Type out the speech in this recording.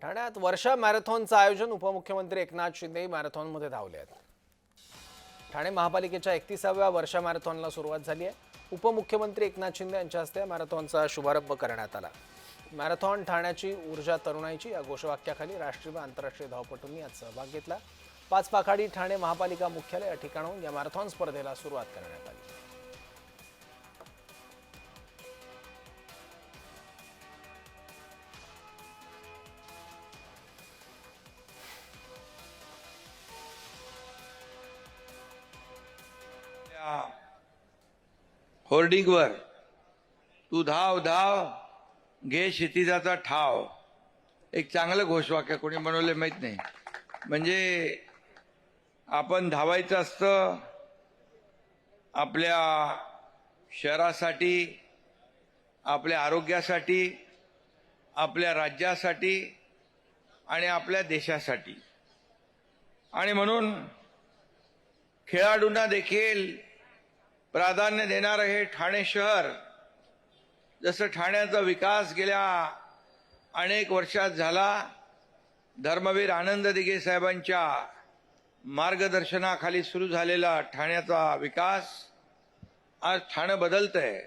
ठाण्यात वर्षा मॅरेथॉनचं आयोजन उपमुख्यमंत्री एकनाथ शिंदे मॅरेथॉनमध्ये धावले आहेत। ठाणे महापालिकेच्या 31व्या वर्षा मॅरेथॉनला सुरुवात झाली आहे। उपमुख्यमंत्री एकनाथ शिंदे यांच्या हस्ते मॅरेथॉनचा शुभारंभ करण्यात आला। मॅरेथॉन ठाण्याची ऊर्जा तरुणाईची या घोषवाक्याखाली राष्ट्रीय व आंतरराष्ट्रीय धावपटूंनी यात सहभाग घेतला। 5 पाखाडी ठाणे महापालिका मुख्यालय या ठिकाणाहून या मॅरेथॉन स्पर्धेला सुरुवात करण्यात आली। होर्डिंगवर तू धाव धाव घे क्षितिजाचा ठाव, एक चांगलं घोषवाक्य कोणी बनवले माहित नाही। म्हणजे आपण धावायचं असतं आपल्या शहरासाठी, आपल्या आरोग्यासाठी, आपल्या राज्यासाठी आणि आपल्या देशासाठी। आणि म्हणून खेळाडूंना देखील प्राधान्य देणारं हे ठाणे शहर, जसं ठाण्याचा विकास गेल्या अनेक वर्षात झाला, धर्मवीर आनंद दिघे साहेबांच्या मार्गदर्शनाखाली सुरू झालेला ठाण्याचा विकास आज ठाणे बदलतंय।